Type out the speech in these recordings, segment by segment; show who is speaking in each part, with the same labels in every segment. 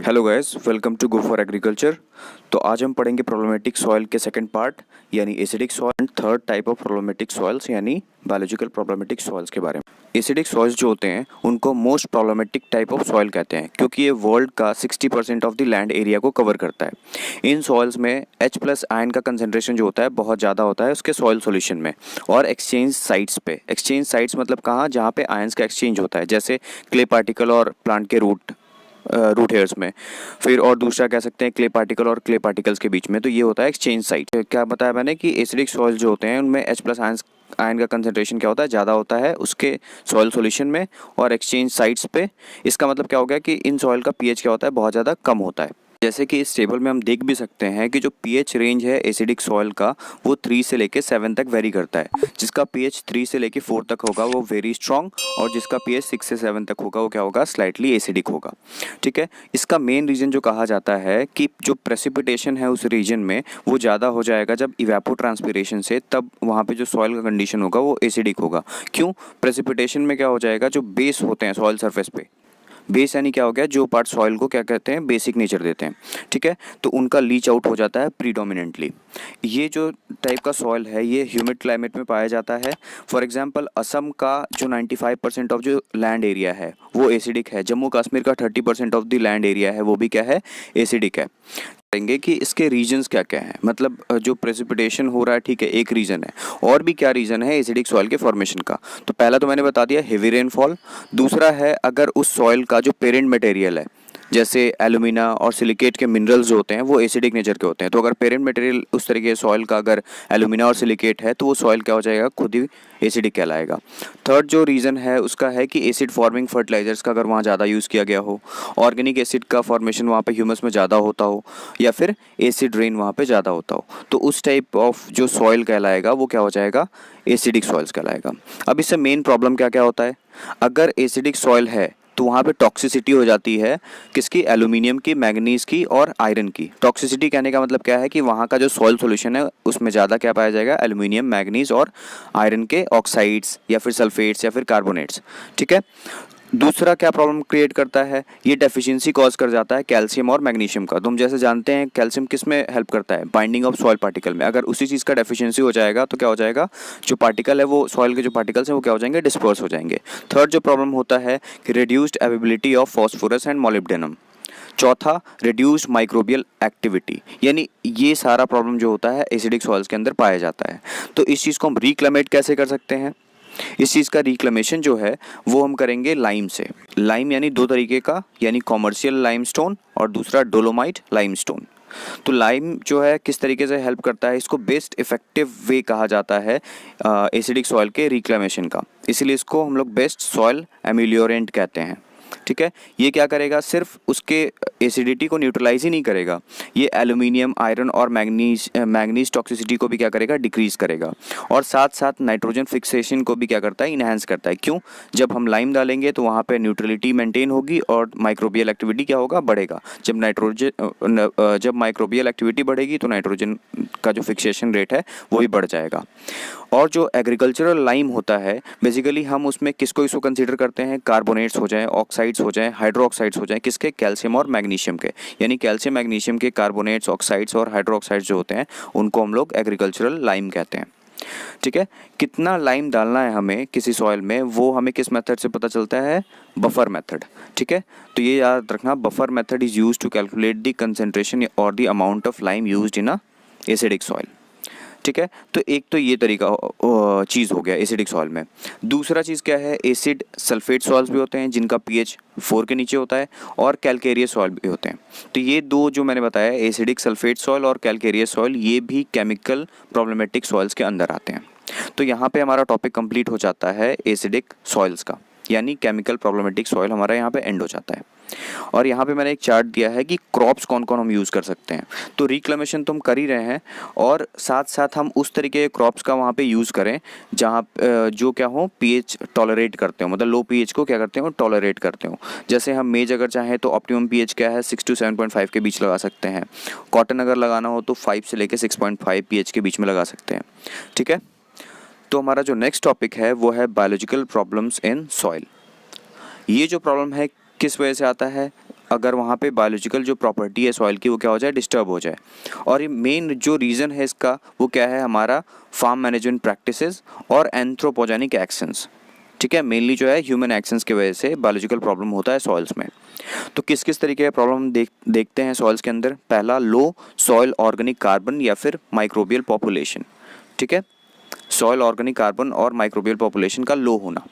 Speaker 1: Hello guys, welcome to go for agriculture. तो आज हम पढ़ेंगे प्रॉब्लमेटिक सॉइल के सेकंड पार्ट यानी acidic soil and third type of problematic soils यानी बायोलॉजिकल प्रॉब्लमेटिक सॉइल्स के बारे में। एसिडिक सॉइल्स जो होते हैं उनको most problematic type of soil कहते हैं क्योंकि ये वर्ल्ड का 60% ऑफ द लैंड एरिया को कवर करता है। इन सॉइल्स में H+ आयन का कंसंट्रेशन जो होता है बहुत ज़्यादा होता है उसके सॉइल सॉल्यूशन में और एक्सचेंज साइट्स पे। एक्सचेंज साइट्स मतलब कहाँ, जहाँ पे आयंस का एक्सचेंज होता है, जैसे क्ले पार्टिकल और प्लांट के रूट हेयर्स में। फिर और दूसरा कह सकते हैं क्ले पार्टिकल और क्ले पार्टिकल्स के बीच में। तो ये होता है एक्सचेंज साइट। क्या बताया मैंने कि एसिडिक सॉइल जो होते हैं उनमें H+ आयन का कंसंट्रेशन क्या होता है, ज़्यादा होता है उसके सॉइल सॉल्यूशन में और एक्सचेंज साइट्स पे। इसका मतलब क्या हो गया कि इन सॉइल का पीएच क्या होता है, बहुत ज़्यादा कम होता है। जैसे कि इस टेबल में हम देख भी सकते हैं कि जो पीएच रेंज है एसिडिक सॉइल का वो 3 से लेके 7 तक वेरी करता है। जिसका पीएच 3 से लेके 4 तक होगा वो वेरी स्ट्रॉन्ग और जिसका पीएच 6 से 7 तक होगा वो क्या होगा, स्लाइटली एसिडिक होगा। ठीक है। इसका मेन रीज़न जो कहा जाता है कि जो प्रेसिपिटेशन है उस रीजन में वो ज़्यादा हो जाएगा जब इवेपोट्रांसपिरेशन से, तब वहाँ पे जो सॉइल का कंडीशन होगा वो एसिडिक होगा। क्यों? प्रेसिपिटेशन में क्या हो जाएगा, जो बेस होते हैं सॉइल सरफेस पे, बेस यानी क्या हो गया, जो पार्ट सॉइल को क्या कहते हैं, बेसिक नेचर देते हैं। ठीक है। तो उनका लीच आउट हो जाता है प्रीडोमिनेंटली। ये जो टाइप का सॉइल है ये ह्यूमिड क्लाइमेट में पाया जाता है। फॉर एग्जांपल असम का जो 95% ऑफ जो लैंड एरिया है वो एसिडिक है। जम्मू कश्मीर का 30% ऑफ द लैंड एरिया है वो भी क्या है, एसिडिक है। करेंगे कि इसके रीजंस क्या क्या हैं, मतलब जो प्रेसिपिटेशन हो रहा है, ठीक है, एक रीज़न है। और भी क्या रीज़न है एसिडिक सॉइल के फॉर्मेशन का? तो पहला तो मैंने बता दिया, हेवी रेनफॉल। दूसरा है अगर उस सॉइल का जो पेरेंट मटेरियल है, जैसे एलुमिना और सिलिकेट के मिनरल्स जो होते हैं वो एसिडिक नेचर के होते हैं। तो अगर पेरेंट मटेरियल उस तरीके सॉइल का अगर एलुमिना और सिलिकेट है तो वो सॉइल क्या हो जाएगा, खुद ही एसिडिक कहलाएगा। थर्ड जो रीज़न है उसका है कि एसिड फॉर्मिंग फर्टिलाइजर्स का अगर वहाँ ज़्यादा यूज़ किया गया हो, ऑर्गेनिक एसिड का फॉर्मेशन वहाँ पे ह्यूमस में ज़्यादा होता हो, या फिर एसिड रेन वहाँ पे ज़्यादा होता हो, तो उस टाइप ऑफ जो सॉइल कहलाएगा वो क्या हो जाएगा, एसिडिक सॉइल्स कहलाएगा। अब इससे मेन प्रॉब्लम क्या क्या होता है, अगर एसिडिक सॉइल है तो वहाँ पे टॉक्सिसिटी हो जाती है किसकी, एल्यूमिनियम की, मैग्नीज की और आयरन की। टॉक्सिसिटी कहने का मतलब क्या है कि वहाँ का जो सॉइल सॉल्यूशन है उसमें ज़्यादा क्या पाया जाएगा, एल्यूमिनियम, मैग्नीज और आयरन के ऑक्साइड्स या फिर सल्फेट्स या फिर कार्बोनेट्स। ठीक है। दूसरा क्या प्रॉब्लम क्रिएट करता है, ये डेफिशिएंसी कॉज कर जाता है कैल्शियम और मैग्नीशियम का। तो हम जैसे जानते हैं कैल्शियम किस में हेल्प करता है, बाइंडिंग ऑफ सॉइल पार्टिकल में। अगर उसी चीज़ का डेफिशिएंसी हो जाएगा तो क्या हो जाएगा, जो पार्टिकल है वो सॉइल के जो पार्टिकल्स हैं वो क्या हो जाएंगे, डिस्पर्स हो जाएंगे। थर्ड जो प्रॉब्लम होता है कि reduced availability of phosphorus and molybdenum. चौथा, रिड्यूस्ड माइक्रोबियल एक्टिविटी। यानी ये सारा प्रॉब्लम जो होता है एसिडिक सॉइल्स के अंदर पाया जाता है। तो इस चीज़ को हम रिक्लेमेट कैसे कर सकते हैं, इस चीज़ का रिक्लेमेशन जो है वो हम करेंगे लाइम से। लाइम यानी दो तरीके का, यानी कॉमर्शियल लाइमस्टोन और दूसरा डोलोमाइट लाइमस्टोन। तो लाइम जो है किस तरीके से हेल्प करता है, इसको बेस्ट इफेक्टिव वे कहा जाता है एसिडिक सॉइल के रिक्लेमेशन का, इसलिए इसको हम लोग बेस्ट सॉइल एमिलियोरेंट कहते हैं। ठीक है। ये क्या करेगा, सिर्फ उसके एसिडिटी को न्यूट्रलाइज ही नहीं करेगा, ये एल्यूमिनियम, आयरन और मैग्नीज टॉक्सिसिटी को भी क्या करेगा, डिक्रीज करेगा। और साथ साथ नाइट्रोजन फिक्सेशन को भी क्या करता है, इनहेंस करता है। क्यों? जब हम लाइम डालेंगे तो वहाँ पे न्यूट्रलिटी मेंटेन होगी और माइक्रोबियल एक्टिविटी क्या होगा, बढ़ेगा। जब माइक्रोबियल एक्टिविटी बढ़ेगी तो नाइट्रोजन का जो फिक्सेशन रेट है वो भी बढ़ जाएगा। और जो एग्रीकल्चरल लाइम होता है बेसिकली हम उसमें किसको कंसीडर करते हैं, कार्बोनेट्स हो जाएं, ऑक्साइड्स हो जाएं, हाइड्रो ऑक्साइड्स हो जाएं, किसके, कैल्शियम और मैग्नीशियम के। यानी कैल्शियम मैग्नीशियम के कार्बोनेट्स, ऑक्साइड्स और हाइड्रो ऑक्साइड्स जो होते हैं उनको हम लोग एग्रीकल्चरल लाइम कहते हैं। ठीक है। कितना लाइम डालना है हमें किसी सॉइल में वो हमें किस मेथड से पता चलता है, बफर मेथड। ठीक है। तो ये याद रखना, buffer method is used to calculate the concentration और the amount of lime used in a acidic soil. ठीक है। तो एक तो ये तरीका चीज़ हो गया एसिडिक सॉइल में। दूसरा चीज़ क्या है, एसिड सल्फेट सॉइल्स भी होते हैं जिनका पीएच 4 के नीचे होता है और कैलकेरियस सॉइल भी होते हैं। तो ये दो जो मैंने बताया, एसिडिक सल्फेट सॉइल और कैलकेरियस सॉइल, ये भी केमिकल प्रॉब्लमेटिक सॉइल्स के अंदर आते हैं। तो यहाँ पे हमारा टॉपिक कंप्लीट हो जाता है एसिडिक सॉइल्स का, यानी केमिकल प्रॉब्लमेटिक सॉइल हमारा यहाँ पे एंड हो जाता है। और यहाँ पे मैंने एक चार्ट दिया है कि क्रॉप्स कौन कौन हम यूज़ कर सकते हैं। तो रिक्लेमेशन तो हम कर ही रहे हैं और साथ साथ हम उस तरीके के क्रॉप्स का वहाँ पे यूज़ करें जहाँ जो क्या हो, पीएच टॉलरेट करते हो, मतलब लो पीएच को क्या करते हो, टॉलरेट करते हो। जैसे हम मेज अगर चाहें तो ऑप्टिमम पीएच क्या है, 6 to 7.5 के बीच लगा सकते हैं। कॉटन अगर लगाना हो तो 5 से लेकर 6.5 पीएच के बीच में लगा सकते हैं। ठीक है। तो हमारा जो नेक्स्ट टॉपिक है वो है बायोलॉजिकल प्रॉब्लम्स इन सॉइल। ये जो प्रॉब्लम है किस वजह से आता है, अगर वहाँ पे बायोलॉजिकल जो प्रॉपर्टी है सॉइल की वो क्या हो जाए, डिस्टर्ब हो जाए। और ये मेन जो रीज़न है इसका वो क्या है, हमारा फार्म मैनेजमेंट प्रैक्टिसेस और एंथ्रोपोजेनिक एक्शंस। ठीक है, मेनली जो है ह्यूमन एक्शंस की वजह से बायोलॉजिकल प्रॉब्लम होता है सॉइल्स में। तो किस किस तरीके का प्रॉब्लम देखते हैं सॉइल्स के अंदर। पहला, लो सॉइल ऑर्गेनिक कार्बन या फिर माइक्रोबियल पॉपुलेशन। ठीक है, सॉइल ऑर्गेनिक कार्बन और माइक्रोबियल पॉपुलेशन का लो होना।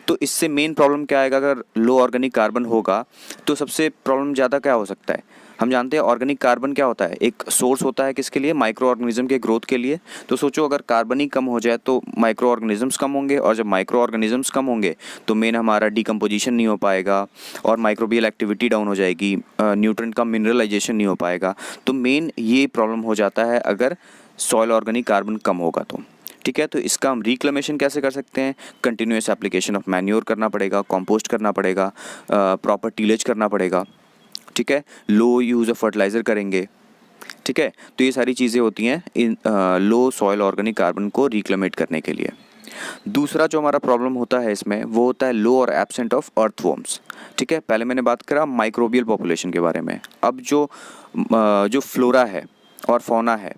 Speaker 1: तो इससे मेन प्रॉब्लम क्या आएगा, अगर लो ऑर्गेनिक कार्बन होगा तो सबसे प्रॉब्लम ज़्यादा क्या हो सकता है। हम जानते हैं ऑर्गेनिक कार्बन क्या होता है, एक सोर्स होता है किसके लिए, माइक्रो ऑर्गेनिज्म के ग्रोथ के लिए। तो सोचो अगर कार्बन ही कम हो जाए तो माइक्रो ऑर्गेनिजम्स कम होंगे, और जब माइक्रो ऑर्गेनिजम्स कम होंगे तो मेन हमारा डिकम्पोजिशन नहीं हो पाएगा और माइक्रोबियल एक्टिविटी डाउन हो जाएगी, न्यूट्रिएंट का मिनरलाइजेशन नहीं हो पाएगा। तो मेन ये प्रॉब्लम हो जाता है अगर सॉइल ऑर्गेनिक कार्बन कम होगा तो। ठीक है, तो इसका हम रिक्लेमेशन कैसे कर सकते हैं, कंटिन्यूस एप्लीकेशन ऑफ मैन्योर करना पड़ेगा, कंपोस्ट करना पड़ेगा, प्रॉपर टीलेज करना पड़ेगा। ठीक है, लो यूज़ ऑफ फर्टिलाइज़र करेंगे। ठीक है, तो ये सारी चीज़ें होती हैं इन लो सॉइल ऑर्गेनिक कार्बन को रिक्लेमेट करने के लिए। दूसरा जो हमारा प्रॉब्लम होता है इसमें वो होता है लो और एब्सेंट ऑफ अर्थवॉर्म्स। ठीक है, पहले मैंने बात करा माइक्रोबियल पॉपुलेशन के बारे में। अब जो फ्लोरा है और फौना है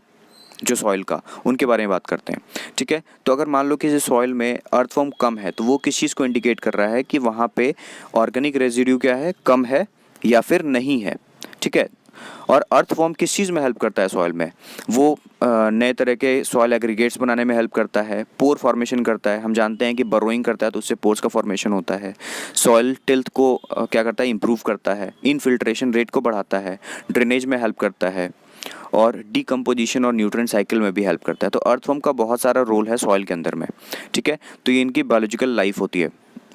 Speaker 1: जो सॉइल का, उनके बारे में बात करते हैं। ठीक है, तो अगर मान लो कि सॉइल में अर्थवॉर्म कम है तो वो किस चीज़ को इंडिकेट कर रहा है कि वहाँ पे ऑर्गेनिक रेजिड्यू क्या है, कम है या फिर नहीं है। ठीक है, और अर्थवॉर्म किस चीज़ में हेल्प करता है सॉइल में, वो नए तरह के सॉइल एग्रीगेट्स बनाने में हेल्प करता है, पोर फॉर्मेशन करता है। हम जानते हैं कि बरोइंग करता है तो उससे पोर्स का फॉर्मेशन होता है। सॉइल टिल्थ को क्या करता है, इंप्रूव करता है, इनफिल्ट्रेशन रेट को बढ़ाता है, ड्रेनेज में हेल्प करता है और डीकम्पोजिशन और न्यूट्रिएंट साइकिल में भी हेल्प करता है। तो अर्थवॉर्म का बहुत सारा रोल है सॉइल के अंदर में। ठीक है, तो ये इनकी बायोलॉजिकल लाइफ होती है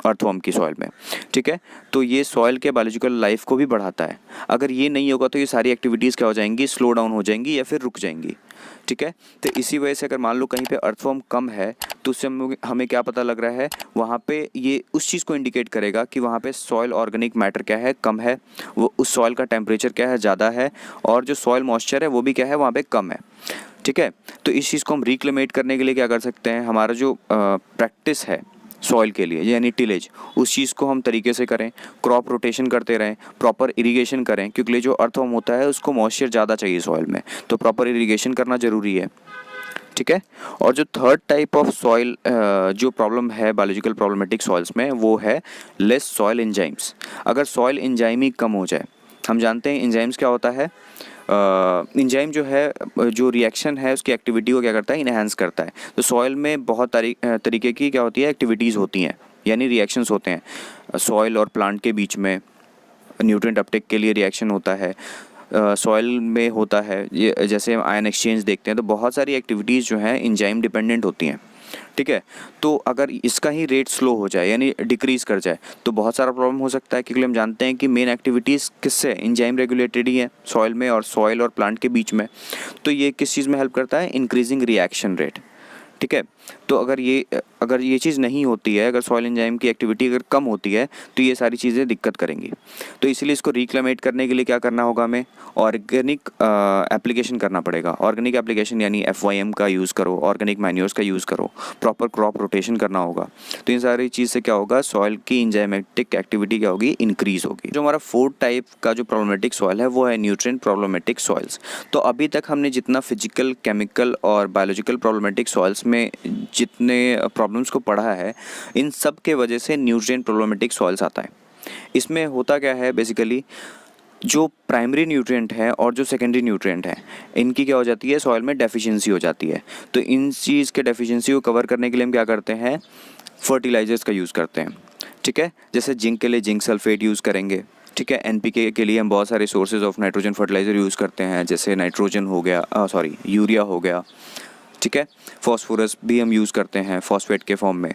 Speaker 1: अर्थवॉर्म की सॉइल में। ठीक है, तो ये सॉइल के बायोलॉजिकल लाइफ को भी बढ़ाता है। अगर ये नहीं होगा तो ये सारी एक्टिविटीज़ क्या हो जाएंगी, स्लो डाउन हो जाएंगी या फिर रुक जाएंगी। ठीक है, तो इसी वजह से अगर मान लो कहीं पे अर्थवॉर्म कम है तो उससे हमें क्या पता लग रहा है, वहाँ पे ये उस चीज़ को इंडिकेट करेगा कि वहाँ पे सॉइल ऑर्गेनिक मैटर क्या है, कम है, वो उस सॉइल का टेम्परेचर क्या है, ज़्यादा है, और जो सॉइल मॉइस्चर है वो भी क्या है, वहाँ पे कम है। ठीक है, तो इस चीज़ को हम रिक्लेमेट करने के लिए क्या कर सकते हैं, हमारा जो प्रैक्टिस है सॉइल के लिए यानी टिलेज, उस चीज़ को हम तरीके से करें, क्रॉप रोटेशन करते रहें, प्रॉपर इरिगेशन करें, क्योंकि जो अर्थवॉर्म होता है उसको मॉइस्चर ज़्यादा चाहिए सॉइल में, तो प्रॉपर इरिगेशन करना ज़रूरी है। ठीक है, और जो थर्ड टाइप ऑफ सॉइल जो प्रॉब्लम है बायोलॉजिकल प्रॉब्लमेटिक सॉइल्स में वो है लेस सॉइल एंजाइम्स। अगर सॉइल एंजाइम ही कम हो जाए, हम जानते हैं एंजाइम्स क्या होता है, एंजाइम जो है जो रिएक्शन है उसकी एक्टिविटी को क्या करता है, इनहेंस करता है। तो सॉइल में बहुत तरीके की क्या होती है, एक्टिविटीज़ होती हैं यानी रिएक्शंस होते हैं सॉइल और प्लांट के बीच में। न्यूट्रिएंट अपटेक के लिए रिएक्शन होता है सॉइल में होता है, ये जैसे आयन एक्सचेंज देखते हैं, तो बहुत सारी एक्टिविटीज़ जो हैं एंजाइम डिपेंडेंट होती हैं। ठीक है, तो अगर इसका ही रेट स्लो हो जाए यानी डिक्रीज़ कर जाए तो बहुत सारा प्रॉब्लम हो सकता है, क्योंकि हम जानते हैं कि मेन एक्टिविटीज़ किससे, एंजाइम रेगुलेटेड ही है सॉइल में और सॉइल और प्लांट के बीच में। तो ये किस चीज़ में हेल्प करता है, इंक्रीजिंग रिएक्शन रेट। ठीक है, तो अगर ये चीज़ नहीं होती है, अगर सॉइल एंजाइम की एक्टिविटी अगर कम होती है तो ये सारी चीज़ें दिक्कत करेंगी। तो इसलिए इसको रिक्लेमेट करने के लिए क्या करना होगा, हमें ऑर्गेनिक एप्लीकेशन करना पड़ेगा। ऑर्गेनिक एप्लीकेशन यानी FYM का यूज़ करो, ऑर्गेनिक मैन्योर्स का यूज़ करो, प्रॉपर क्रॉप रोटेशन करना होगा। तो इन सारी चीज़ से क्या होगा, सॉइल की एंजाइमेटिक एक्टिविटी क्या होगी, इंक्रीज़ होगी। जो हमारा फोर्थ टाइप का जो प्रॉब्लमेटिक सॉइल है वो है न्यूट्रिएंट प्रॉब्लमेटिक सॉइल्स। तो अभी तक हमने जितना फिजिकल, केमिकल और बायोलॉजिकल प्रॉब्लमेटिक सॉइल्स में जितने प्रॉब्लम्स को पढ़ा है, इन सब के वजह से न्यूट्रिएंट प्रॉब्लमेटिक सॉइल्स आता है। इसमें होता क्या है, बेसिकली जो प्राइमरी न्यूट्रिएंट है और जो सेकेंडरी न्यूट्रिएंट है, इनकी क्या हो जाती है, सॉइल में डेफिशिएंसी हो जाती है। तो इन चीज़ के डेफिशिएंसी को कवर करने के लिए हम क्या करते हैं, फर्टिलाइजर्स का यूज़ करते हैं। ठीक है, जैसे जिंक के लिए जिंक सल्फेट यूज़ करेंगे। ठीक है, NPK के लिए हम बहुत सारे sources of nitrogen fertiliser use करते हैं, जैसे नाइट्रोजन हो गया, यूरिया हो गया। ठीक है, फॉस्फोरस भी हम यूज़ करते हैं फॉस्फेट के फॉर्म में,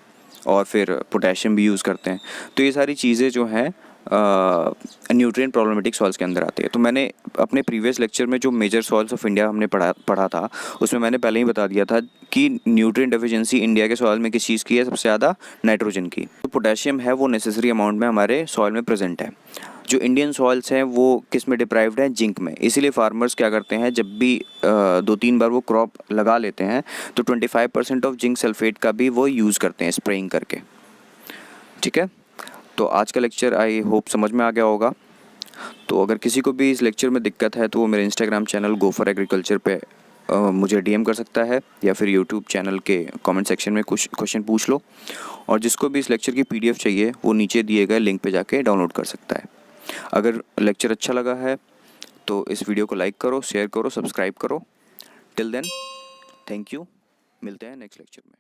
Speaker 1: और फिर पोटेशियम भी यूज़ करते हैं। तो ये सारी चीज़ें जो हैं न्यूट्रिएंट प्रॉब्लमेटिक सॉइल्स के अंदर आती है। तो मैंने अपने प्रीवियस लेक्चर में जो मेजर सॉइल्स ऑफ इंडिया हमने पढ़ा था, उसमें मैंने पहले ही बता दिया था कि न्यूट्रिएंट डेफिशिएंसी इंडिया के सॉइल में किस चीज़ की है, सबसे ज़्यादा नाइट्रोजन की। तो पोटेशियम है वो नेसेसरी अमाउंट में हमारे सॉइल में प्रेजेंट है। जो इंडियन सॉइल्स हैं वो किस में डिप्राइव्ड हैं, जिंक में। इसीलिए फार्मर्स क्या करते हैं, जब भी 2-3 बार वो क्रॉप लगा लेते हैं तो 25% ऑफ जिंक सल्फेट का भी वो यूज़ करते हैं स्प्रेइंग करके। ठीक है, तो आज का लेक्चर आई होप समझ में आ गया होगा। तो अगर किसी को भी इस लेक्चर में दिक्कत है तो वो मेरे Instagram channel go for agriculture पे मुझे डीएम कर सकता है, या फिर यूट्यूब चैनल के कमेंट सेक्शन में कुछ क्वेश्चन पूछ लो। और जिसको भी इस लेक्चर की पीडीएफ चाहिए वो नीचे दिए गए लिंक पे जाके डाउनलोड कर सकता है। अगर लेक्चर अच्छा लगा है तो इस वीडियो को लाइक करो, शेयर करो, सब्सक्राइब करो। Till then, thank you. मिलते हैं नेक्स्ट लेक्चर में।